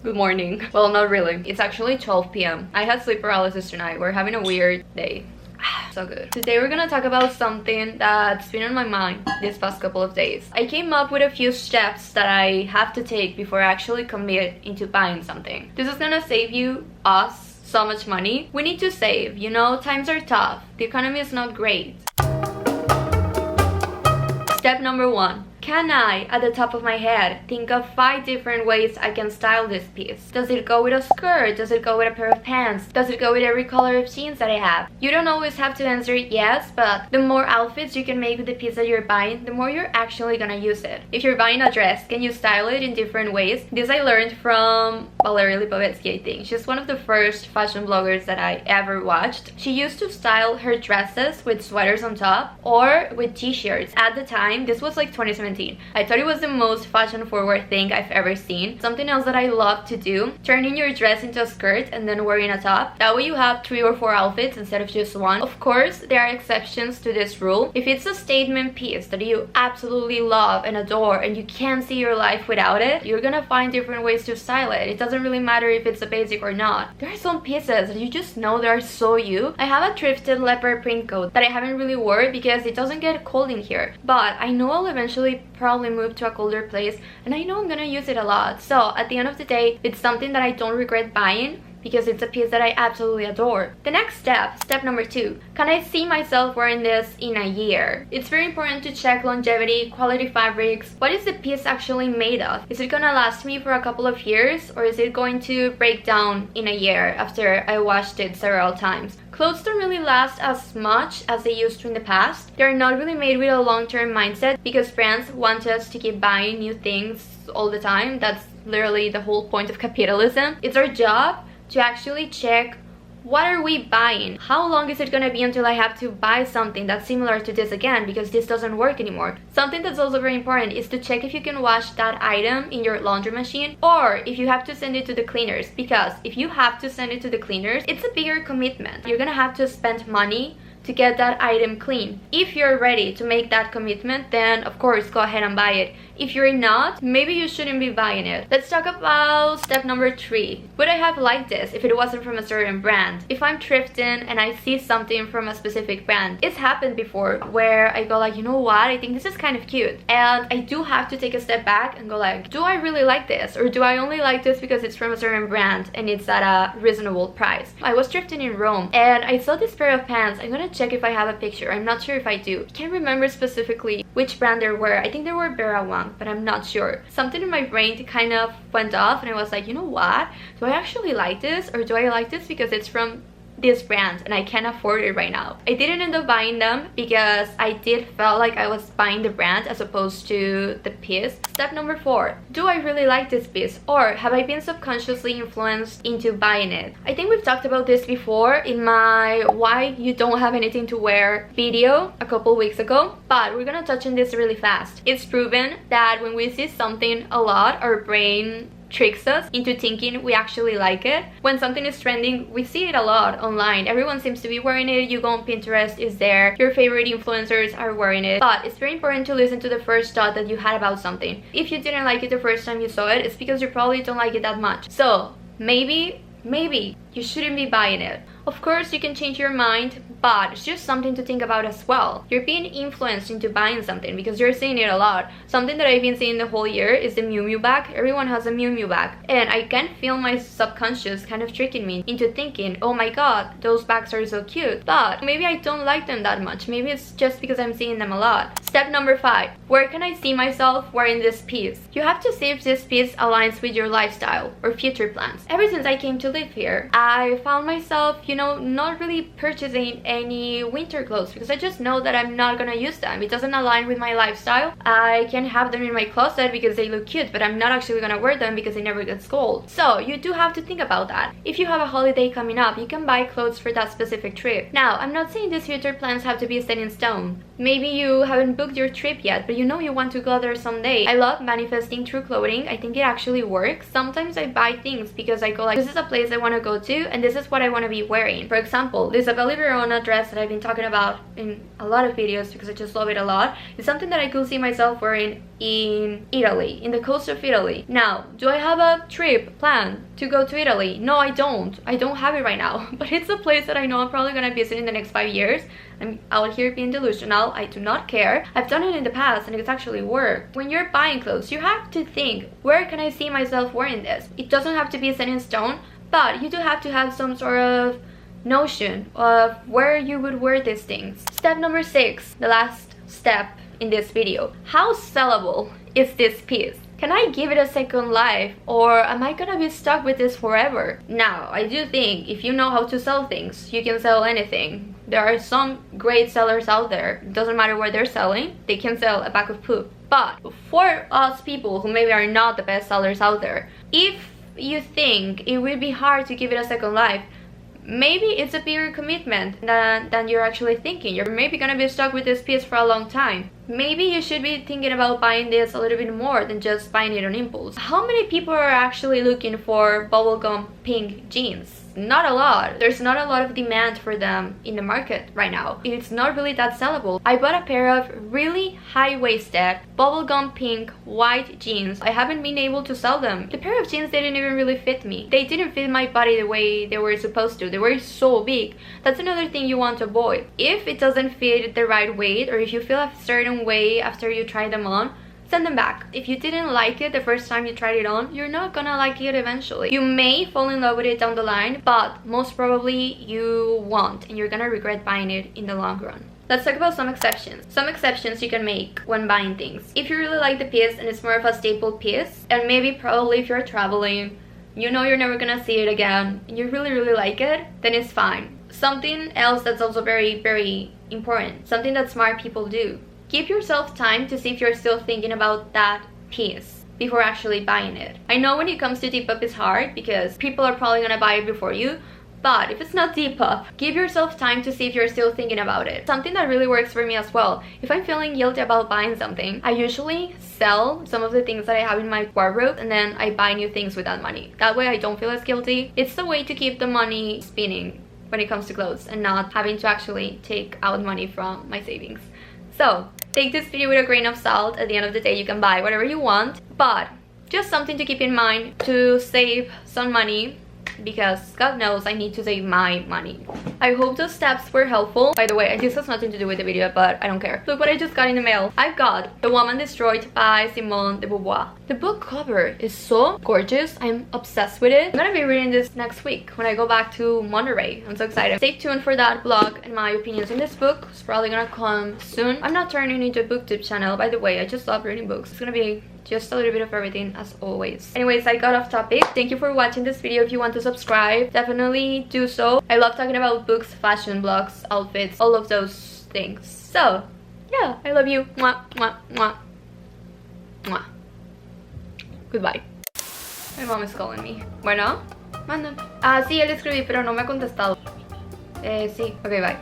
Good morning. Well, not really. It's actually 12 p.m. I had sleep paralysis tonight. We're having a weird day. So good. Today we're gonna talk about something that's been on my mind these past couple of days. I came up with a few steps that I have to take before I actually commit into buying something. This is gonna save us so much money. We need to save, you know, times are tough. The economy is not great. Step number 1. Can I, at the top of my head, think of 5 different ways I can style this piece? Does it go with a skirt? Does it go with a pair of pants? Does it go with every color of jeans that I have? You don't always have to answer yes, but the more outfits you can make with the piece that you're buying, the more you're actually gonna use it. If you're buying a dress, can you style it in different ways? This I learned from Valeria Lipovetsky, I think. She's one of the first fashion bloggers that I ever watched. She used to style her dresses with sweaters on top or with t-shirts. At the time, this was like 2017. I thought it was the most fashion forward thing I've ever seen. Something else that I love to do, turning your dress into a skirt and then wearing a top. That way you have 3 or 4 outfits instead of just one. Of course, there are exceptions to this rule. If it's a statement piece that you absolutely love and adore and you can't see your life without it, you're gonna find different ways to style it. It doesn't really matter if it's a basic or not. There are some pieces that you just know they are so you. I have a thrifted leopard print coat that I haven't really worn because it doesn't get cold in here. But I know I'll eventually probably move to a colder place and I know I'm gonna use it a lot. So at the end of the day, it's something that I don't regret buying because it's a piece that I absolutely adore. The next step number 2. Can I see myself wearing this in a year? It's very important to check longevity, quality fabrics. What is the piece actually made of? Is it gonna last me for a couple of years, or is it going to break down in a year after I washed it several times? Clothes don't really last as much as they used to in the past. They're not really made with a long-term mindset because brands want us to keep buying new things all the time. That's literally the whole point of capitalism. It's our job to actually check, what are we buying? How long is it gonna be until I have to buy something that's similar to this again because this doesn't work anymore? Something that's also very important is to check if you can wash that item in your laundry machine or if you have to send it to the cleaners, because if you have to send it to the cleaners, it's a bigger commitment. You're gonna have to spend money to get that item clean. If you're ready to make that commitment, then of course go ahead and buy it. If you're not, maybe you shouldn't be buying it. Let's talk about step number 3. Would I have liked this if it wasn't from a certain brand? If I'm thrifting and I see something from a specific brand, it's happened before where I go like, you know what, I think this is kind of cute, and I do have to take a step back and go like, do I really like this, or do I only like this because it's from a certain brand and it's at a reasonable price? I was thrifting in Rome and I saw this pair of pants. I'm gonna check if I have a picture. I'm not sure if I do. I can't remember specifically which brand they were. I think they were Berawan, but I'm not sure. Something in my brain kind of went off and I was like, you know what? Do I actually like this, or do I like this because it's from this brand and I can't afford it right now? I didn't end up buying them because I did felt like I was buying the brand as opposed to the piece. Step number 4. Do I really like this piece, or have I been subconsciously influenced into buying it? I think we've talked about this before in my why you don't have anything to wear video a couple weeks ago, but we're gonna touch on this really fast. It's proven that when we see something a lot, our brain tricks us into thinking we actually like it. When something is trending, we see it a lot online. Everyone seems to be wearing it. You go on Pinterest, it's there. Your favorite influencers are wearing it. But it's very important to listen to the first thought that you had about something. If you didn't like it the first time you saw it, it's because you probably don't like it that much. So maybe you shouldn't be buying it. Of course, you can change your mind, but it's just something to think about as well. You're being influenced into buying something because you're seeing it a lot. Something that I've been seeing the whole year is the Miu Miu bag. Everyone has a Miu Miu bag. And I can feel my subconscious kind of tricking me into thinking, oh my god, those bags are so cute. But maybe I don't like them that much. Maybe it's just because I'm seeing them a lot. Step number 5. Where can I see myself wearing this piece? You have to see if this piece aligns with your lifestyle or future plans. Ever since I came to live here, I found myself, you know, not really purchasing any winter clothes because I just know that I'm not gonna use them. It doesn't align with my lifestyle. I can have them in my closet because they look cute, but I'm not actually gonna wear them because they never get cold. So you do have to think about that. If you have a holiday coming up, you can buy clothes for that specific trip. Now, I'm not saying these future plans have to be set in stone. Maybe you haven't booked your trip yet, but you know you want to go there someday. I love manifesting through clothing. I think it actually works. Sometimes I buy things because I go like, this is a place I want to go to and this is what I want to be wearing. For example, this Isabella Verona dress that I've been talking about in a lot of videos because I just love it a lot. It's something that I could see myself wearing in Italy, in the coast of Italy. Now, do I have a trip planned to go to Italy? No, I don't. I don't have it right now, but it's a place that I know I'm probably gonna visit in the next 5 years. I'm out here being delusional. I do not care. I've done it in the past and it's actually worked. When you're buying clothes, you have to think, where can I see myself wearing this? It doesn't have to be set in stone, but you do have to have some sort of notion of where you would wear these things. Step number 6, the last step in this video. How sellable is this piece? Can I give it a second life, or am I gonna be stuck with this forever? Now, I do think if you know how to sell things, you can sell anything. There are some great sellers out there. It doesn't matter what they're selling, they can sell a bag of poop. But for us people who maybe are not the best sellers out there, if you think it would be hard to give it a second life, maybe it's a bigger commitment than you're actually thinking. You're maybe gonna be stuck with this piece for a long time. Maybe you should be thinking about buying this a little bit more than just buying it on impulse. How many people are actually looking for bubblegum pink jeans? Not a lot. There's not a lot of demand for them in the market right now. It's not really that sellable. I bought a pair of really high-waisted bubblegum pink white jeans. I haven't been able to sell them. The pair of jeans didn't even really fit me. They didn't fit my body the way they were supposed to. They were so big. That's another thing you want to avoid. If it doesn't fit the right weight, or if you feel a certain way after you try them on, send them back. If you didn't like it the first time you tried it on, you're not gonna like it eventually. You may fall in love with it down the line, but most probably you won't, and you're gonna regret buying it in the long run. Let's talk about some exceptions. Some exceptions you can make when buying things. If you really like the piece and it's more of a staple piece, and maybe probably if you're traveling, you know you're never gonna see it again, and you really like it, then it's fine. Something else that's also very important, something that smart people do. Give yourself time to see if you're still thinking about that piece before actually buying it. I know when it comes to Depop it's hard because people are probably gonna buy it before you, but if it's not Depop, give yourself time to see if you're still thinking about it. Something that really works for me as well, if I'm feeling guilty about buying something, I usually sell some of the things that I have in my wardrobe and then I buy new things with that money. That way I don't feel as guilty. It's the way to keep the money spinning when it comes to clothes and not having to actually take out money from my savings. So, take this video with a grain of salt. At the end of the day, you can buy whatever you want, but just something to keep in mind to save some money, because God knows I need to save my money. I hope those steps were helpful. By the way, this has nothing to do with the video, but I don't care. Look what I just got in the mail. I've got The Woman Destroyed by Simone de Beauvoir. The book cover is so gorgeous. I'm obsessed with it. I'm gonna be reading this next week when I go back to Monterey. I'm so excited. Stay tuned for that vlog and my opinions on this book. It's probably gonna come soon. I'm not turning into a booktube channel, by the way. I just love reading books. It's gonna be just a little bit of everything as always. Anyways, I got off topic. Thank you for watching this video. If you want to subscribe, definitely do so. I love talking about books, fashion, blogs, outfits, all of those things. So yeah, I love you. Mwah, mwah, mwah, mwah. Goodbye. My mom is calling me. Bueno, manda. Ah, sí, ya le escribí, pero no me ha contestado. Sí, ok, bye.